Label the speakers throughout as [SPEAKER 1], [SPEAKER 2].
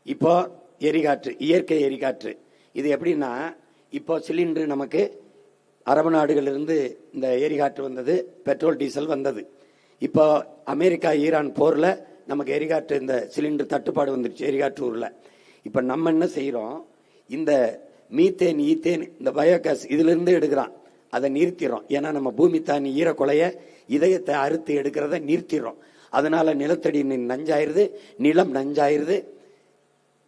[SPEAKER 1] இப்போ எரிகாற்று, இயற்கை எரிகாற்று. இது எப்படின்னா, இப்போ சிலிண்டர் நமக்கு அரபு நாடுகளிலிருந்து இந்த எரிகாற்று வந்தது, பெட்ரோல் டீசல் வந்தது. இப்போ அமெரிக்கா ஈரான் போர்ல நமக்கு எரிகாற்று இந்த சிலிண்டர் தட்டுப்பாடு வந்துருச்சு எரிகாற்று ஊர்ல. இப்ப நம்ம என்ன செய்யறோம், இந்த மீத்தேன் ஈத்தேன் இந்த பயோகேஸ் இதுல இருந்து எடுக்கிறான், அதை நிறுத்திடுறோம். ஏன்னா நம்ம பூமி தானி ஈரக்குலைய இதயத்தை அறுத்து எடுக்கிறத நிறுத்திடுறோம். அதனால நிலத்தடி நஞ்சாயிருது, நிலம் நஞ்சாயிருது.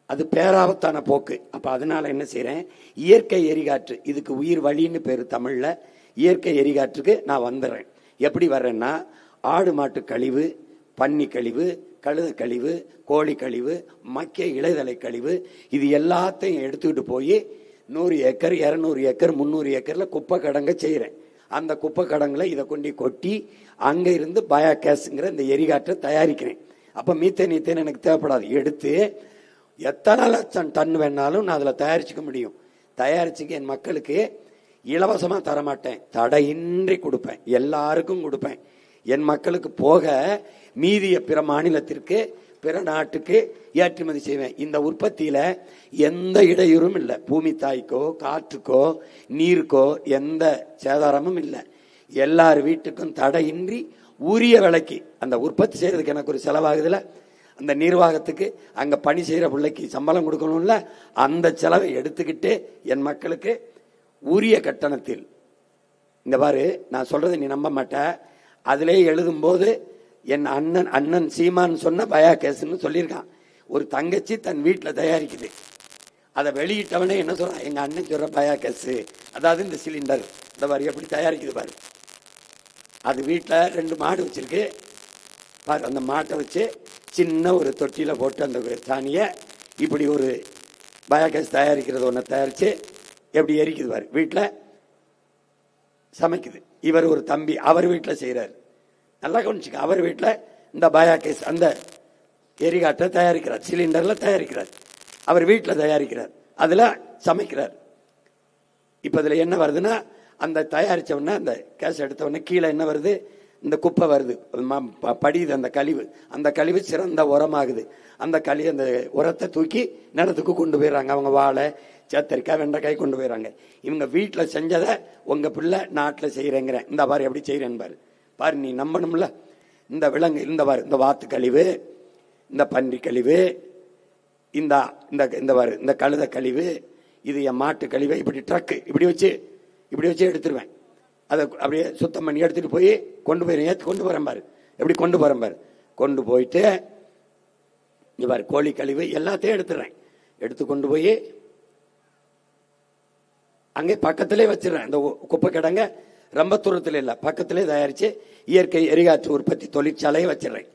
[SPEAKER 1] அது பேராபத்தான போக்கு. அப்ப அதனால என்ன செய்யறேன், இயற்கை எரிகாற்று, இதுக்கு உயிர் வழின்னு பேரு தமிழ்ல. இயற்கை எரிகாற்றுக்கு நான் வந்துடுறேன். எப்படி வர்றேன்னா, ஆடு மாட்டு கழிவு, பன்னி கழிவு, கழுத கழிவு, கோழி கழிவு, மக்கிய இலைதலை கழிவு, இது எல்லாத்தையும் எடுத்துக்கிட்டு போய் 100 ஏக்கர் 200 ஏக்கர் 300 ஏக்கர்ல குப்பை கடங்க செய்யறேன். அந்த குப்பை கடங்குல இதை கொண்டு கொட்டி அங்க இருந்து பயோகேஸ்ங்கிற இந்த எரிகாற்றை தயாரிக்கிறேன். அப்ப மீத்தேன் ஈத்தேன் எனக்கு தேவைப்படாது. எடுத்து எத்தனை லட்சம் டன் வேணாலும் நான் அதில் தயாரிச்சுக்க முடியும். தயாரிச்சுக்க என் மக்களுக்கு இலவசமாக தரமாட்டேன், தடையின்றி கொடுப்பேன், எல்லாருக்கும் கொடுப்பேன். என் மக்களுக்கு போக மீதிய பிற மாநிலத்திற்கு பிற நாட்டுக்கு ஏற்றுமதி செய்வேன். இந்த உற்பத்தியில எந்த இடையூறும் இல்லை. பூமி தாய்க்கோ காற்றுக்கோ நீருக்கோ எந்த சேதாரமும் இல்லை. எல்லார் வீட்டுக்கும் தடையின்றி உரிய விலைக்கு அந்த உற்பத்தி செய்யறதுக்கு எனக்கு ஒரு செலவாகுதுல, அந்த நிர்வாகத்துக்கு அங்க பணி செய்யற பிள்ளைக்கு சம்பளம் கொடுக்கணும்ல, அந்த செலவை எடுத்துக்கிட்டு என் மக்களுக்கு உரிய கட்டணத்தில். இந்த பாரு, நான் சொல்றது நீ நம்ப மாட்ட. அதிலே எழுதும் போது என் அண்ணன் சீமான் சொன்ன பயோகேஸ்ன்னு சொல்லியிருக்கான். ஒரு தங்கச்சி தன் வீட்டில் தயாரிக்குது, அதை வெளியிட்டவனே என்ன சொல்றான், எங்க அண்ணன் சொல்ற பயோகேஸ், அதாவது இந்த சிலிண்டர் இந்த மாதிரி எப்படி தயாரிக்குது பாரு. அது வீட்டில் 2 மாடு வச்சிருக்கு பாரு. அந்த மாட்டை வச்சு சின்ன ஒரு தொட்டியில போட்டு அந்த சாணியை இப்படி ஒரு பயோகேஸ் தயாரிக்கிறது ஒன்று தயாரிச்சு எப்படி எரிக்குது பாரு. வீட்டில் சமைக்குது. இவர் ஒரு தம்பி, அவர் வீட்டில் செய்யறாரு. நல்லா கவனிச்சுக்க, அவர் வீட்டில் இந்த பயோகேஸ் அந்த எரிகாற்றை தயாரிக்கிறார், சிலிண்டர்ல தயாரிக்கிறார், அவர் வீட்டில் தயாரிக்கிறார், அதுல சமைக்கிறார். இப்ப இதுல என்ன வருதுன்னா, அந்த தயாரிச்ச உடனே அந்த கேஸ் எடுத்த உடனே கீழே என்ன வருது, இந்த குப்பை வருது, படியுது அந்த கழிவு. அந்த கழிவு சிறந்த உரமாகுது. அந்த அந்த உரத்தை தூக்கி நிலத்துக்கு கொண்டு போயிடறாங்க. அவங்க வாழை, சேத்தரிக்காய், வெண்டைக்காய் கொண்டு போயிடறாங்க. இவங்க வீட்டில் செஞ்சதை உங்க பிள்ளை நாட்டில் செய்யறேங்கிற. இந்த பாரு எப்படி செய்யறேன்னு பாரு. பாரு, நீ நம்பணும்ல. இந்த விலங்கு இந்த பாரு, இந்த வாத்து கழிவு, இந்த பன்றி கழிவு, இந்த இந்த பாரு இந்த கழுத கழிவு, இது என் மாட்டு கழிவு. இப்படி ட்ரக்கு இப்படி வச்சு எடுத்துருவேன். அதை அப்படியே சுத்தம் பண்ணி எடுத்துட்டு போய் கொண்டு போய் கொண்டு போறேன் பாரு. எப்படி கொண்டு போறேன் பாரு. கொண்டு போயிட்டு பாரு, கோழி கழிவு எல்லாத்தையும் எடுத்துறேன். எடுத்து கொண்டு போய் அங்கே பக்கத்திலே வச்சிடறேன். இந்த குப்பை கிடங்க ரொம்ப தூரத்தில் இல்லை, பக்கத்திலே தயாரிச்சு இயற்கை எரிகாற்று உற்பத்தி தொழிற்சாலையை வச்சிடறேன்.